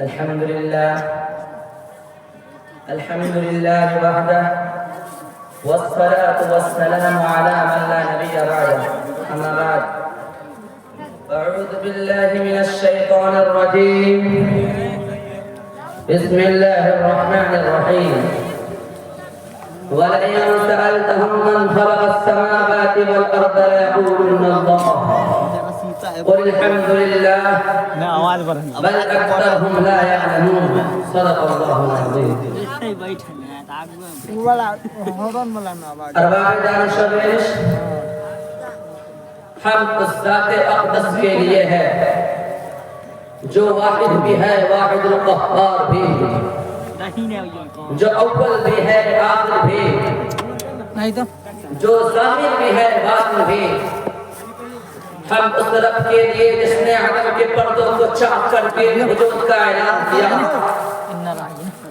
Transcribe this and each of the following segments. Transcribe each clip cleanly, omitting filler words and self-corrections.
الحمد لله وحده والصلاة والسلام على من لا نبي بعده أما بعد أعوذ بالله من الشيطان الرجيم بسم الله الرحمن الرحيم ولئن سألتهم من خلق السماوات والأرض ليقولن الله قل الحمد لله بل أكثرهم لا يعلمون صدق الله العظيم ارباب دانش و عشق حمد اس ذات اقدس کے لیے ہے جو واحد بھی ہے واحد القہار بھی جو اول بھی ہے آخر بھی جو ظاہر بھی ہے باطن بھی ہم اس رب کے لیے جس نے عدم کے پردوں کو چاک کر کے وجود کا اعلان کیا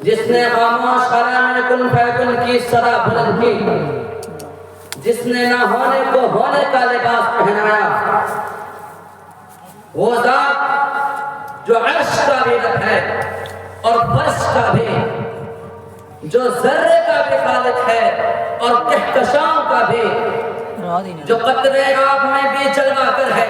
جس نے خاموش خلا میں کن فیکن کی صدا بلند کی جس نے نہ ہونے کو ہونے کا لباس پہنایا وہ ذات جو عرش کا بھی رب ہے اور فرش کا بھی جو ذرے کا بھی خالق ہے اور کہکشاؤں کا بھی جو قطرے آب میں بھی جلوہ کر ہے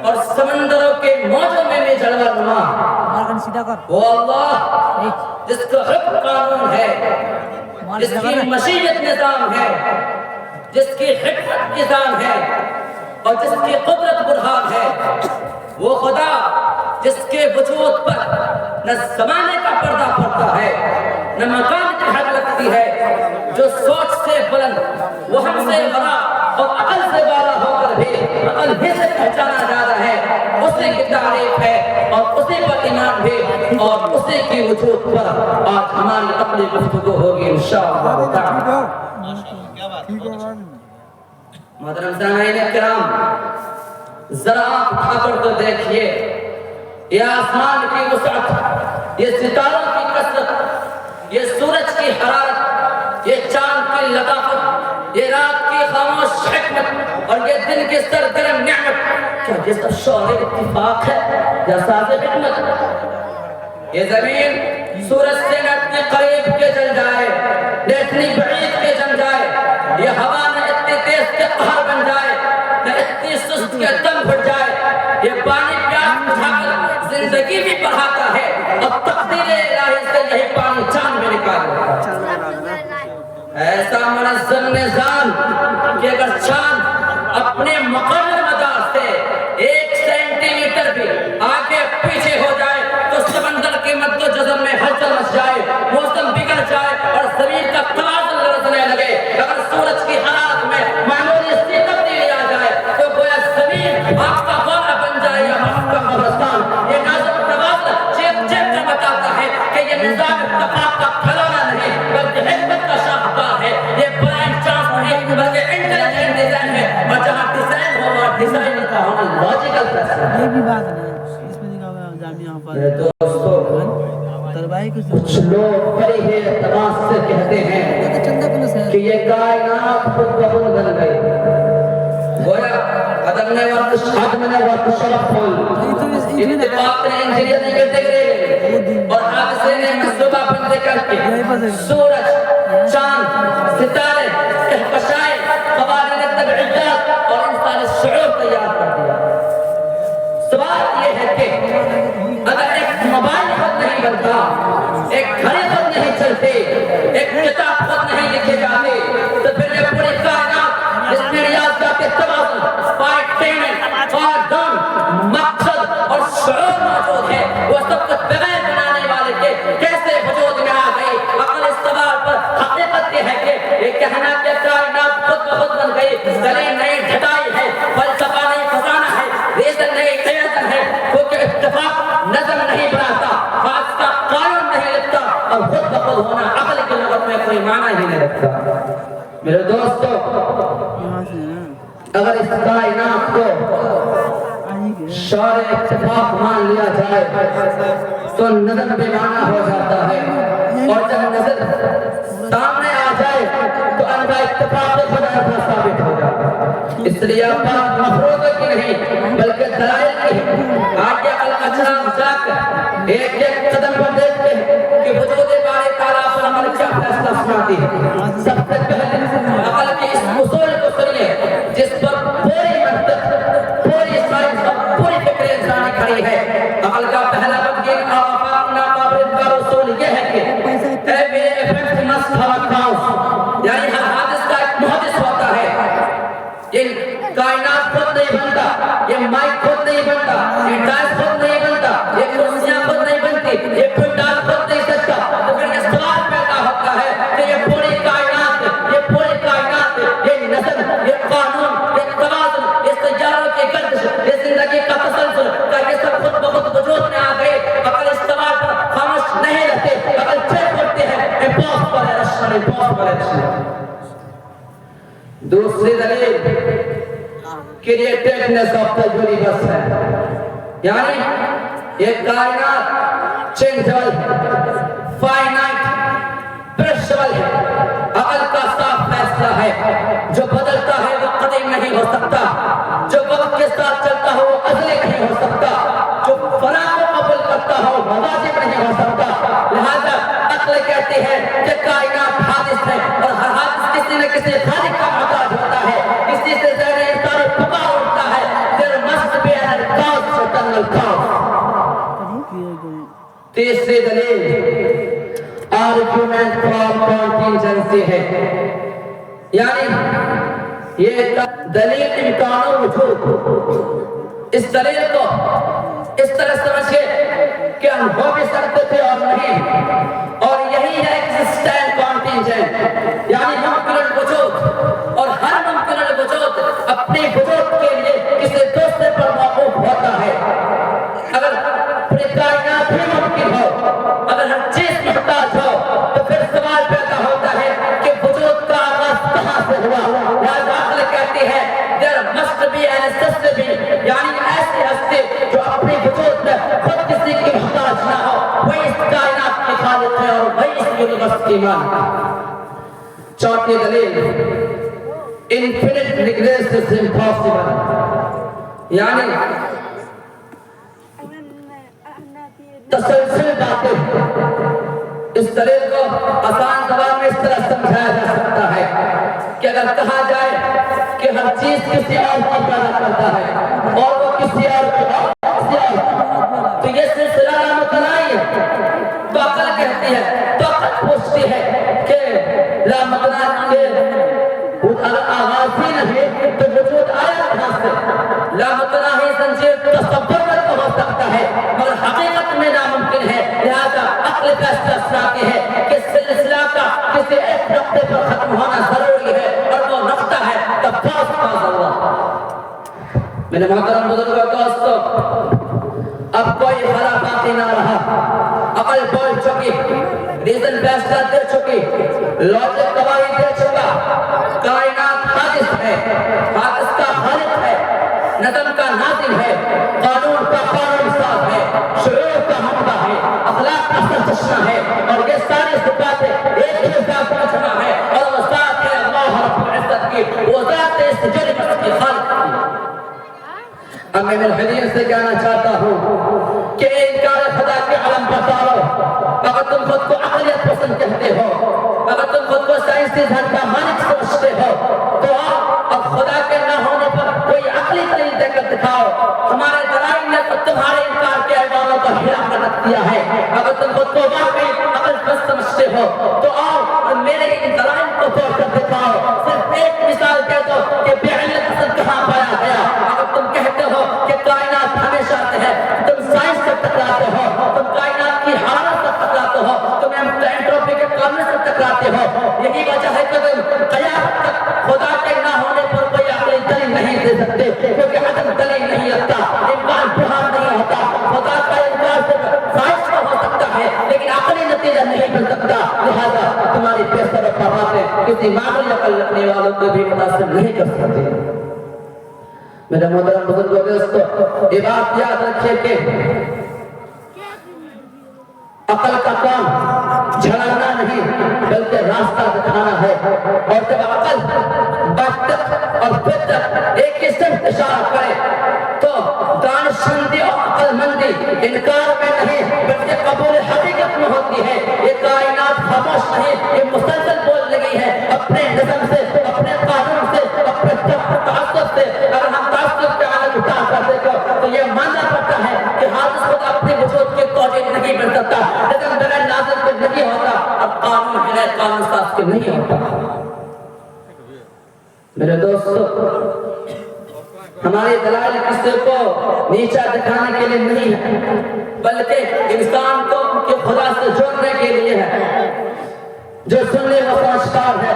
اور سمندروں کے موجوں میں بھی جلوہ نما وہ اللہ جس کا حکم قانون ہے جس کی مشیت نظام ہے جس کی حکمت نظام ہے اور جس کی قدرت برہان ہے وہ خدا جس کے وجود پر نہ زمانے کا پردہ پڑتا ہے نہ مکان کی حد لگتی ہے جو سوچ سے بلند وہم سے بڑا اور عقل سے بالا ہو کر بھی عقل ہی سے پہچانا جا رہا ہے اسی کی تعریف ہے اور اسی پر ایمان بھی اور اسی کی وجود پر آج ہماری اپنی گفتگو ہوگی انشاءاللہ تعالی محترم سامعین کرام ذرا آپ اٹھا کر تو دیکھیے یہ آسمان کی وسعت یہ ستاروں کی کثرت یہ سورج کی حرارت یہ چاند کی لطافت یہ رات کی خاموش حکمت اور یہ دن کی سرگرم نعمت کیا یہ سب شعور اتفاق ہے یا ساز حکمت یہ زمین سورج سے نہ اتنے قریب کے جل جائے نہ اتنی بعید کے جم جائے یہ ہوا نہ اتنی تیز کے قہر بن جائے نہ اتنی سست کے دم پھٹ جائے یہ پانی پیاس بجھا کر زندگی بھی بڑھاتا ہے اور تقدیر الہی سے یہی پانی چاند میں نکال ایسا منظم نظام کہ اگر چاند اپنے مقرر مدار سے 1 سینٹی میٹر بھی آگے پیچھے ہو جائے تو سمندر کے مد و جزر میں ہلچل مچ جائے موسم بگڑ جائے اور زمین کا توازن لرزنے لگے اگر سورج کی حرارت میں معمولی سی تبدیلی آ جائے تو گویا زمین آپ کا غورہ بن جائے یا آپ کا قبرستان یہ نازک توازن چیپ چیپ کر بتاتا ہے کہ یہ نظام اتفاق کا کھلونا نہیں بلکہ حکمت کا شاہکار ہے یہ بلائنڈ چانس نہیں بلکہ انٹیلیجنٹ ڈیزائن ہے اور جہاں ڈیزائن ہو اور ڈیزائنر کا ہونا لاجیکل فیصلہ ہے یہ بھی بات ہے اس میں دیکھا ہوا جامعہ پر دوستو کچھ لوگ بڑی ہی اعتماد سے کہتے ہیں کہ یہ کائنات خود بخود بن گئی گویا عدم نے ورکش حدم نے ورکش رفل اتفاق نے انجینئرنگ کے دیکھے اور حادثے نے مصوبہ بندے کر کے سورج چاند ستارے کہکشائیں قوانین طبعیات اور انسانی شعور تیار کر دیا سوال یہ ہے کہ اگر ایک موبائل خود نہیں بنتا ایک گھڑی خود نہیں چلتی ایک کتاب خود نہیں لکھے جاتے تو پھر یہ پوری کائنات جس میں ریاضت کے توازن پائٹینٹ پاردن مقصد اور شعور موجود ہے وہ سب کچھ بغیر بنانے والے کے کیسے وجود میں آ گئی عقل اس سوال پر حقیقت یہ ہے کہ یہ کہنا کہ کائنات خود بخود بن گئی دلیل نہیں ڈھٹائی ہے فلسفہ نہیں فسانہ ہے ریزن نہیں قیاضن ہے کیونکہ اتفاق نظم نہیں بناتا خاص کا قانون نہیں لکھتا اور خود بخود ہونا عقل کی لغت میں کوئی معنی ہی نہیں رکھتا میرے دوستو اگر اس کائنات کو شعور اتفاق مان لیا جائے تو نظر بے معنی ہو جاتا ہے اور جب نظر سامنے آ جائے تو انبا اتفاق خدا کا ثابت ہو جاتا ہے اس لیے بات مفروض کی نہیں بلکہ دلائل کی ہے۔ آج یہ الکچرام جا کر ایک ایک قدم پر دیکھتے ہیں کہ وجود بارے تعالیٰ پر عمل کیا فیصلہ سناتی ہے۔ سب سے پہلے عقل کے اس اصول کو سنیے جس پر پوری منطق، پوری سائنس اور پوری فکر انسانی کھڑی ہے۔ عقل کا پہلا بنیادی آفاق ناقابل کا اصول یہ ہے کہ اے میرے افیکٹ مست ہوا کاؤس، یعنی ہر حادث کا ایک محدث ہوتا ہے۔ یہ کائنات خود نہیں بنتا، یہ مائک خود نہیں بنتا، یہ ٹائس خود نہیں بنتا، یہ کرسیاں خود نہیں بنتی، یہ پنڈال خود نہیں سجتا۔ تو پھر یہ سوال پیدا ہوتا ہے کہ یہ پوری کائنات، یہ نظم، یہ قانون، یہ توازن، یہ سیاروں کی گردش، یہ زندگی کا تسلسل، کیا یہ سب خود بخود وجود میں آ گئے؟ عقل اس سوال پر خاموش نہیں رہتے، عقل چیک کرتے ہیں امپاسبل ہے رشن، امپاسبل ہے رشن۔ دوسری دلیل کریٹڈنس آف دا یونیورس ہے، یعنی یہ کائنات چینجبل ہے، فائنائٹ، پریشبل ہے۔ عقل کا صاف فیصلہ ہے جو بدلتا ہے وہ قدیم نہیں ہو سکتا، جو وقت کے ساتھ چلتا ہو وہ ازلی نہیں ہو سکتا، جو فنا کو قبول کرتا ہو وہ واجب نہیں ہو سکتا۔ لہذا عقل کہتی ہے کہ کائنات حادث ہے اور ہر حادث کسی نہ کسی خالق کا محتاج ہوتا ہے، اسی سے ذہن انسان پکار اٹھتا ہے there must be an cause to eternal cause۔ تیسری دلیل آرگیومنٹ فار کانٹینجنسی ہے، یعنی یہ دلیل امکان و وجود۔ اس دلیل کو اس طرح سمجھے کہ ہم ہو بھی سکتے تھے اور نہیں، اور یہی ہے ایگزسٹنٹ کانٹینجنٹ، یعنی ممکن الوجود، اور ہر ممکن الوجود اپنے وجود کے لیے کسی دوسرے پر موقوف ہوتا ہے۔ اگر پوری کائنات بھی ممکن ہو، اگر ہر چیز محتاج ہو، تو پھر سوال پیدا ہوتا ہے کہ وجود کا آغاز کہاں سے ہوا؟ لہذا عقل کہتی ہے there must be an necessity، یعنی ایسی ہستی جو اپنے وجود میں خود کسی کی محتاج نہ ہو، وہی اس کائنات کی خالق ہے اور وہی اس یونیورس کی مالک۔ چوتھی دلیل infinite regress is impossible، یعنی تسلسل باتیں۔ اس دلیل کو آسان زبان میں اس طرح سمجھایا جا سکتا ہے کہ اگر کہا جائے کہ ہر چیز کسی اور کو پیدا کرتا ہے اور وہ کسی اور تو یہ سلسلہ لامتناہی ہے، تو عقل کہتی ہے، تو عقل پوچھتی ہے کہ لامتناہی کے آغاز ہی نہیں تو وجود آیا کہاں سے؟ لامتناہی زنجیر تصور میں تو ہو سکتا ہے مگر حقیقت میں ناممکن ہے۔ لہذا عقل فیصلہ سناتی ہے کہ سلسلہ کا کسی ایک نقطے پر ختم ہونا ضروری ہے اور وہ نقطہ ہے تفاص کا اللہ۔ میرے محترم بزرگوں دوستو، اب کوئی خلا باقی نہ رہا، عقل بول چکی، ریزن فیصلہ دے چکی، لوجک گواہی دے چکا، کائنات حادث ہے، حادث کا خالق ہے، نظم کا ناظم ہے، قانون کا قانون ساز ہے، شعور کا حمدہ ہے، اخلاق کا سرچشمہ ہے، اور یہ ساری صفاتیں ایک ہی ذات میں جمع ہے، اور وہ ذات ہے اللہ رب العزت کی، وہ ذات ہے اس یونیورس کی خالق کی۔ اب میں ملحدین سے کہنا چاہتا ہوں کہ انکار خدا کے علم بتاؤ۔ اگر تم خود کو عقلیت پسند کہتے ہو، اگر تم خود کو سائنسی دھن کا مالک سمجھتے ہو، تو آؤ اب خدا کے نہ ہونے پر کوئی عقلی دلیل دے کر دکھاؤ۔ ہمارے دلائل نے تو تمہارے انکار کے ایوانوں کو ہلا کر رکھ دیا ہے۔ اگر تم خود کو واقعی عقل پسند سمجھتے ہو تو آؤ اور میرے ان دلائل کو توڑ کر دکھاؤ۔ صرف ایک مثال کہہ دو کہ بے علت اصل کہاں پایا گیا۔ اگر تم کہتے ہو کہ کائنات ہمیشہ سے ہے، تم سائنس سے ٹکراتے ہو، تم کائنات کی حرارت سے ٹکراتے ہو، تم اینٹروپی کے قانون سے ٹکراتے ہو۔ یہی وجہ ہے کہ تم قیامت تک خدا کے نہ ہونے پر کوئی عقلی دلیل نہیں دے سکتے، کیونکہ عدم دلیل نہیں رکھتا، امکان بہار نہیں ہوتا۔ خدا کا انکار صرف سائنس کا ہو سکتا ہے لیکن عقلی نتیجہ نہیں مل سکتا۔ لہذا تمہاری فیصلہ کا باتیں کسی معمولی عقل رکھنے والوں کو بھی متاثر نہیں کر سکتے۔ میرے محترم بزرگوں دوستو، یہ بات یاد رکھیے کہ عقل کا کام جھڑنا نہیں بلکہ راستہ دکھانا ہے، اور جب عقل، منطق اور فطرت ایک اسم اشارہ کرے تو دانشمندی اور عقل مندی انکار میں نہیں بلکہ قبول حقیقت میں ہوتی ہے. یہ کائنات خاموش نہیں, یہ مسلسل بول لگی ہے اپنے نظم سے, اپنے قانون سے, اپنے تعصب سے. اگر ہم تعصب کے عالم اٹھا کر دیکھو تو یہ ماننا پڑتا ہے کہ حادث خود اپنے وجود کی توجیہ نہیں بن سکتا, لیکن بغیر نازل کے نہیں ہوتا, اب قانون بغیر قانون ساز کے نہیں ہوتا. میرے دوستو, ہمارے دلائل کسی کو نیچا دکھانے کے لیے نہیں ہے بلکہ انسان کو ان کے خدا سے جوڑنے کے لیے ہے. جو سن لے وہ سمجھدار ہے,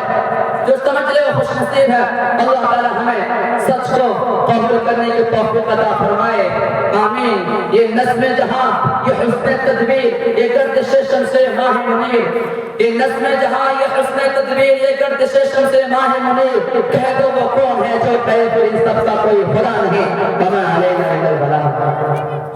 جو سمجھ لے وہ خوش نصیب ہے. اللہ تعالی ہمیں سچ کو قبول کرنے کی توفیق عطا فرمائے, آمین. یہ نظم جہاں, یہ حسن تدبیر, یہ گردش شمس ماہ منیر, یہ نظم جہاں, یہ حسن تدبیر, یہ گردش شمس ماہ منیر. کہہ دو وہ کون ہے جو کہے پھر ان سب کا کوئی خدا نہیں. وما علینا الا البلاغ.